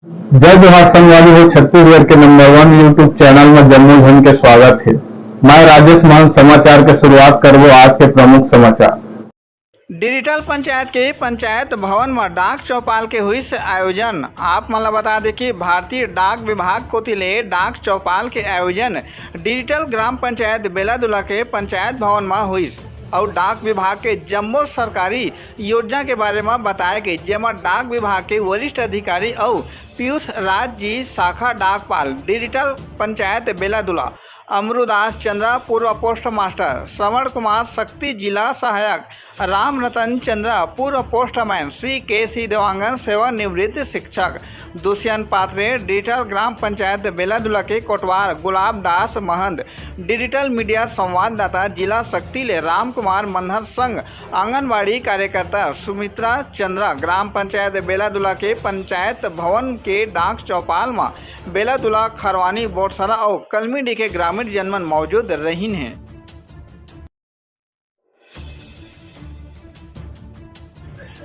जय जोहार संगवारी हो। छत्तीसगढ़ के नंबर 1 यूट्यूब चैनल में जम्मू झन के स्वागत है। मैं राजेश मान समाचार के शुरुआत करबो आज के प्रमुख समाचार। डिजिटल पंचायत के पंचायत भवन में डाक चौपाल के हुई से आयोजन। आप मन ला बता दें कि भारतीय डाक विभाग कोती ले डाक चौपाल के आयोजन डिजिटल ग्राम पंचायत बेलादुला के पंचायत भवन में हुई और डाक विभाग के जम्मो सरकारी योजना के बारे में बताया गई, जेमा डाक विभाग के वरिष्ठ अधिकारी और पीयूष राज जी, शाखा डाकपाल डिजिटल पंचायत बेलादुला अमरुदास चंद्रा, पूर्व पोस्ट मास्टर श्रवण कुमार शक्ति, जिला सहायक राम रतन चंद्रा, पूर्व पोस्टमैन श्री के देवांगन, सेवानिवृत्त शिक्षक दुष्यंत पात्रे, डिजिटल ग्राम पंचायत बेलादुला के कोटवार गुलाब दास महंत, डिजिटल मीडिया संवाददाता जिला शक्ति ले राम कुमार मनहर संघ, आंगनबाड़ी कार्यकर्ता सुमित्रा चंद्रा, ग्राम पंचायत बेलादुला के पंचायत भवन के डाक चौपाल में बेलादुला, खरवानी, बोटसरा और कलमीडी के ग्रामीण जनमन मौजूद रहीन हैं।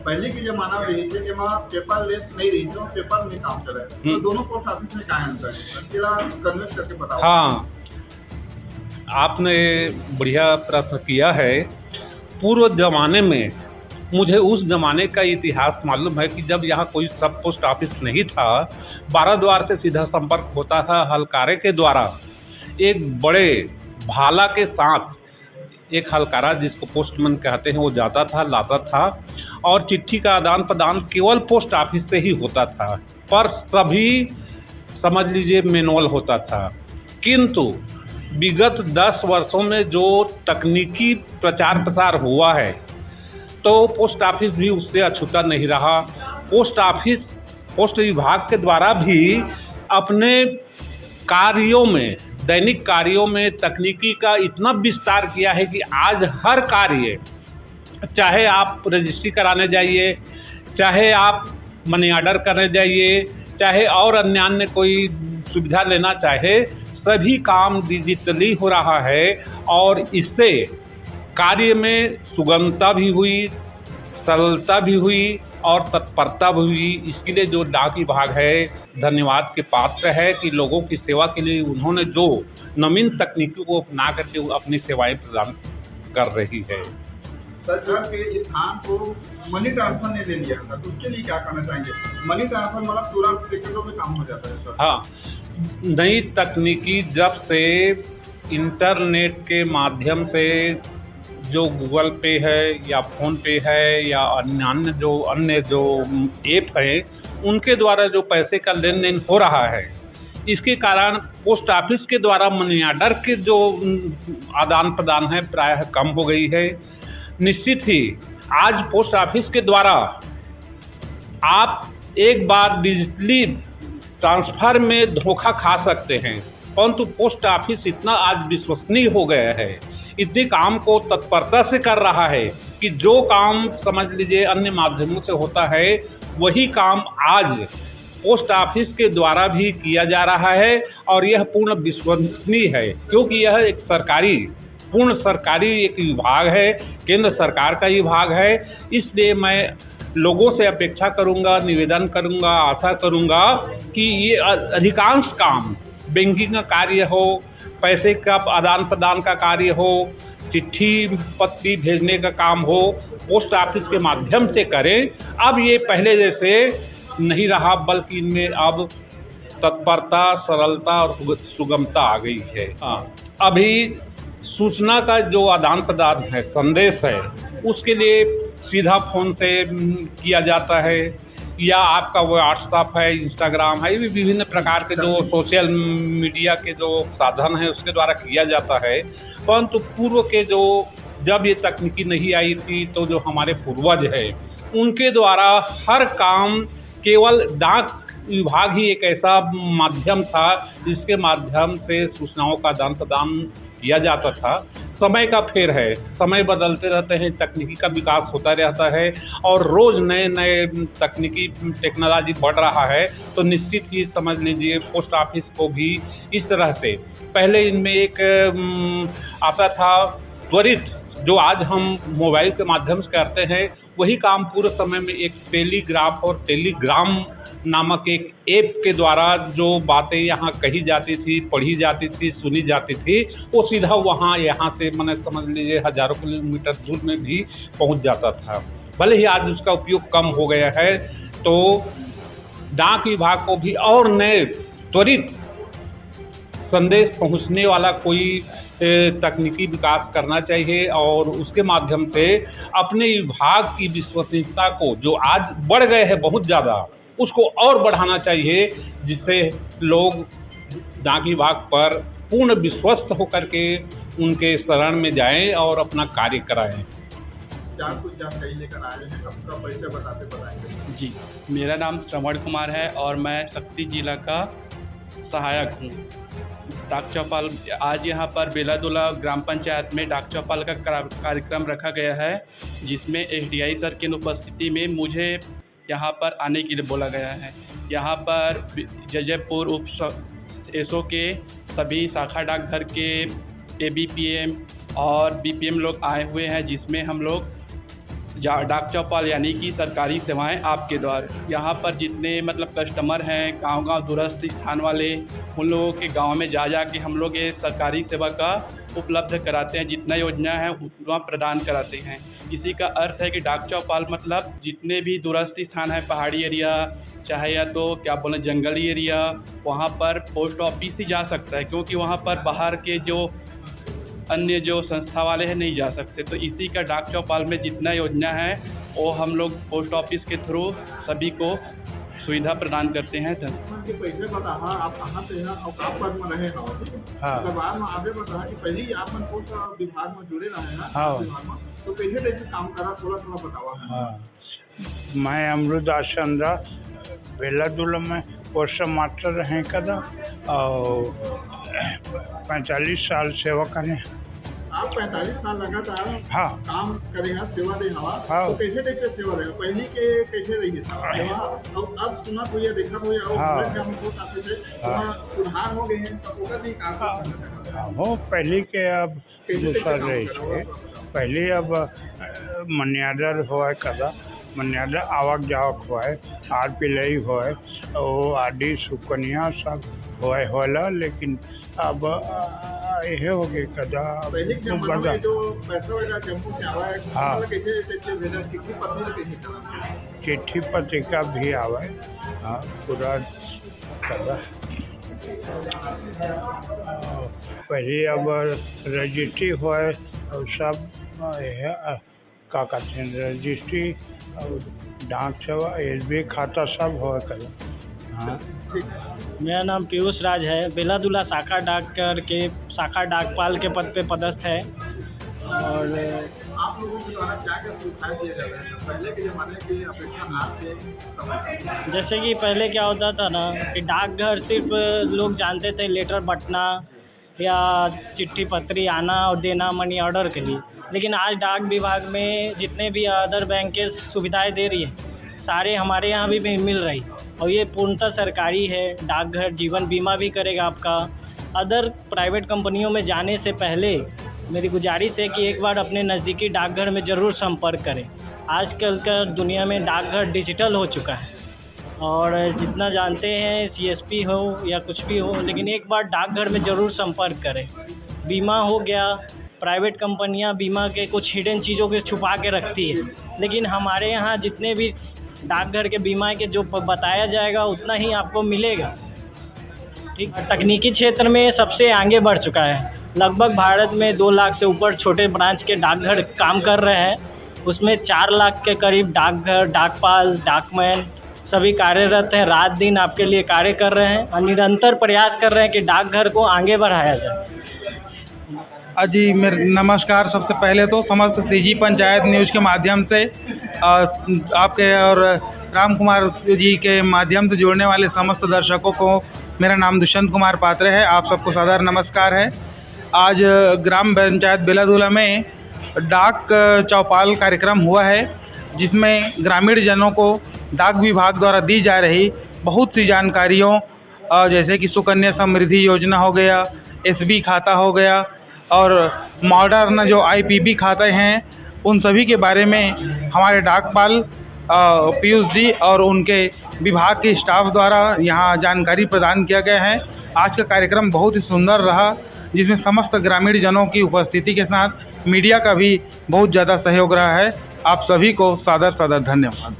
पहले के जमाना में रही थे कि पेपर लेस नहीं रही थी, पेपर में काम करे तो दोनों पोस्ट ऑफिस में क्या अंतर है, जरा कन्विंस करके बताओ। हाँ, आपने बढ़िया प्रश्न किया है। पूर्व जमाने में मुझे उस जमाने का इतिहास मालूम है कि जब यहाँ कोई सब पोस्ट ऑफिस नहीं था, 12 द्वार से सीधा संपर्क होता था। हलकारे के द्वारा एक बड़े भाला के साथ एक हलकारा, जिसको पोस्टमैन कहते हैं, वो जाता था, लाता था और चिट्ठी का आदान प्रदान केवल पोस्ट ऑफिस से ही होता था। पर सभी समझ लीजिए मैनुअल होता था। किंतु विगत 10 वर्षों में जो तकनीकी प्रचार प्रसार हुआ है, तो पोस्ट ऑफिस भी उससे अछूता नहीं रहा। पोस्ट विभाग के द्वारा भी अपने कार्यों में, दैनिक कार्यों में तकनीकी का इतना विस्तार किया है कि आज हर कार्य, चाहे आप रजिस्ट्री कराने जाइए, चाहे आप मनी ऑर्डर करने जाइए, चाहे और अन्य कोई सुविधा लेना चाहे, सभी काम डिजिटली हो रहा है। और इससे कार्य में सुगमता भी हुई, सरलता भी हुई और तत्परता भी हुई। इसके लिए जो डाक विभाग है धन्यवाद के पात्र है कि लोगों की सेवा के लिए उन्होंने जो नवीन तकनीकों को अपना करके अपनी सेवाएं प्रदान कर रही है। सर, के स्थान को मनी ट्रांसफर ने ले लिया था, तो उसके लिए क्या करना चाहेंगे? मनी ट्रांसफर मतलब तुरंत सेकंडों में काम हो जाता है सर। हाँ, नई तकनीकी जब से इंटरनेट के माध्यम से जो गूगल पे है या फ़ोन पे है या अन्य जो ऐप है, उनके द्वारा जो पैसे का लेन देन हो रहा है, इसके कारण पोस्ट ऑफिस के द्वारा मनी ऑर्डर के जो आदान प्रदान है प्रायः कम हो गई है। निश्चित ही आज पोस्ट ऑफिस के द्वारा आप एक बार डिजिटली ट्रांसफ़र में धोखा खा सकते हैं, परंतु पोस्ट ऑफिस इतना आज विश्वसनीय हो गया है, इतने काम को तत्परता से कर रहा है कि जो काम समझ लीजिए अन्य माध्यमों से होता है, वही काम आज पोस्ट ऑफिस के द्वारा भी किया जा रहा है। और यह पूर्ण विश्वसनीय है, क्योंकि यह एक पूर्ण सरकारी एक विभाग है, केंद्र सरकार का विभाग है। इसलिए मैं लोगों से अपेक्षा करूंगा, निवेदन करूंगा, आशा करूंगा कि ये अधिकांश काम, बैंकिंग का कार्य हो, पैसे का आदान प्रदान का कार्य हो, चिट्ठी पत्री भेजने का काम हो, पोस्ट ऑफिस के माध्यम से करें। अब ये पहले जैसे नहीं रहा, बल्कि इनमें अब तत्परता, सरलता और सुगमता आ गई है। अभी सूचना का जो आदान प्रदान है, संदेश है, उसके लिए सीधा फ़ोन से किया जाता है, या आपका व्हाट्सएप है, इंस्टाग्राम है, ये भी विभिन्न प्रकार के जो सोशल मीडिया के जो साधन हैं उसके द्वारा किया जाता है। परंतु पूर्व के जो जब ये तकनीकी नहीं आई थी, तो जो हमारे पूर्वज हैं उनके द्वारा हर काम केवल डाक विभाग ही एक ऐसा माध्यम था जिसके माध्यम से सूचनाओं का आदान प्रदान किया जाता था। समय का फेर है, समय बदलते रहते हैं, तकनीकी का विकास होता रहता है और रोज़ नए नए तकनीकी टेक्नोलॉजी बढ़ रहा है। तो निश्चित ही समझ लीजिए पोस्ट ऑफिस को भी इस तरह से, पहले इनमें एक आता था त्वरित जो आज हम मोबाइल के माध्यम से करते हैं, वही काम पूरे समय में एक टेलीग्राफ और टेलीग्राम नामक एक ऐप के द्वारा जो बातें यहाँ कही जाती थी, पढ़ी जाती थी, सुनी जाती थी, वो सीधा वहाँ यहाँ से मैंने समझ लीजिए हज़ारों किलोमीटर दूर में भी पहुँच जाता था। भले ही आज उसका उपयोग कम हो गया है, तो डाक विभाग को भी और नए त्वरित संदेश पहुंचने वाला कोई तकनीकी विकास करना चाहिए और उसके माध्यम से अपने विभाग की विश्वसनीयता को, जो आज बढ़ गए हैं बहुत ज़्यादा, उसको और बढ़ाना चाहिए, जिससे लोग डाक विभाग पर पूर्ण विश्वस्त होकर के उनके शरण में जाएं और अपना कार्य कराएं। कुछ जानकारी लेकर आए हैं, अपना परिचय बताएंगे। जी, मेरा नाम श्रवण कुमार है और मैं शक्ति जिला का सहायक हूँ। डाक चौपाल आज यहाँ पर बेलादुला ग्राम पंचायत में डाक चौपाल का कार्यक्रम रखा गया है, जिसमें एसडीआई सर की उपस्थिति में मुझे यहाँ पर आने के लिए बोला गया है। यहाँ पर जयपुर उप एसओ के सभी शाखा डाकघर के एबीपीएम और बीपीएम लोग आए हुए हैं, जिसमें हम लोग डाक चौपाल यानी कि सरकारी सेवाएं आपके द्वार, यहाँ पर जितने मतलब कस्टमर हैं गांव-गांव दूरस्थ स्थान वाले, उन लोगों के गांव में जा के हम लोग ये सरकारी सेवा का उपलब्ध कराते हैं। जितना योजना है उतना प्रदान कराते हैं। इसी का अर्थ है कि डाक चौपाल मतलब जितने भी दूरस्थ स्थान है, पहाड़ी एरिया चाहे या तो क्या बोलें जंगली एरिया, वहाँ पर पोस्ट ऑफिस ही जा सकता है, क्योंकि वहाँ पर बाहर के जो अन्य जो संस्था वाले हैं नहीं जा सकते। तो इसी का डाक चौपाल में जितना योजना है वो हम लोग पोस्ट ऑफिस के थ्रू सभी को सुविधा प्रदान करते हैं। पैसे बता, आप कहाँ से हैं और कहाँ पर में रहे हो? बाद में आगे बता कि पहले आप मन कौन सा विभाग में जुड़े रहे हैं, तो कैसे काम करा थोड़ा बतावा। मैं अमरुदास चंद्रा बेलादुला में पोस्ट मास्टर रहें कदा और 45 साल सेवा करें। आप 45 साल लगातार काम करे हैं, सेवा दे हवा। तो कैसे टाइप सेवा रहे पहले के कैसे रही सेवा, और अब सुना तो ये देखा तो ये और हमको काफी से सुधार हो गए हैं, तो ओकर भी काफी हो पहले के अब दूसरा रही है। पहले अब मन्यादर हुआ कदा मन्यादर आवक जावक हुआ है, आरपीएल हुआ है और आदि सुकन्या सब होला, लेकिन अब यह हो गए कदा चिट्ठी पत्रिका भी आवे पूरा कदा। पहले अब रजिस्ट्री हुआ है और सब का कहते हैं रजिस्ट्री और डाक सेवा एसबी खाता सब हो कर। हाँ, मेरा नाम पीयूष राज है, बेलादुला शाखा डाकघर के शाखा डाकपाल के पद पे पदस्थ है। और आप लोगों के द्वारा क्या क्या सुविधाएं दिए जा रहे हैं पहले के ज़माने की अपेक्षा ना थे? जैसे कि पहले क्या होता था ना कि डाकघर सिर्फ लोग जानते थे लेटर बंटना या चिट्ठी पत्री आना और देना मनी ऑर्डर के लिए, लेकिन आज डाक विभाग में जितने भी अदर बैंक के सुविधाएं दे रही है सारे हमारे यहाँ भी मिल रही, और ये पूर्णतः सरकारी है। डाकघर जीवन बीमा भी करेगा आपका। अदर प्राइवेट कंपनियों में जाने से पहले मेरी गुजारिश है कि एक बार अपने नज़दीकी डाकघर में ज़रूर संपर्क करें। आजकल का दुनिया में डाकघर डिजिटल हो चुका है और जितना जानते हैं सीएसपी हो या कुछ भी हो, लेकिन एक बार डाकघर में ज़रूर संपर्क करें। बीमा हो गया, प्राइवेट कंपनियां बीमा के कुछ हिडन चीज़ों के छुपा के रखती है, लेकिन हमारे यहाँ जितने भी डाकघर के बीमा के जो बताया जाएगा उतना ही आपको मिलेगा। ठीक, तकनीकी क्षेत्र में सबसे आगे बढ़ चुका है। लगभग भारत में 2 लाख से ऊपर छोटे ब्रांच के डाकघर काम कर रहे हैं, उसमें 4 लाख के करीब डाकघर, डाकपाल, डाकमैन सभी कार्यरत हैं। रात दिन आपके लिए कार्य कर रहे हैं और निरंतर प्रयास कर रहे हैं कि डाकघर को आगे बढ़ाया जाए। जी मेरे नमस्कार। सबसे पहले तो समस्त सीजी पंचायत न्यूज़ के माध्यम से आपके और राम कुमार जी के माध्यम से जुड़ने वाले समस्त दर्शकों को मेरा नाम दुष्यंत कुमार पात्रे है। आप सबको सादर नमस्कार है। आज ग्राम पंचायत बेलादुला में डाक चौपाल कार्यक्रम हुआ है, जिसमें ग्रामीण जनों को डाक विभाग द्वारा दी जा रही बहुत सी जानकारियों जैसे कि सुकन्या समृद्धि योजना हो गया, एसबी खाता हो गया और मॉडर्न जो IPP खाते हैं उन सभी के बारे में हमारे डाकपाल पीयूष जी और उनके विभाग के स्टाफ द्वारा यहाँ जानकारी प्रदान किया गया है। आज का कार्यक्रम बहुत ही सुंदर रहा, जिसमें समस्त ग्रामीण जनों की उपस्थिति के साथ मीडिया का भी बहुत ज़्यादा सहयोग रहा है। आप सभी को सादर धन्यवाद।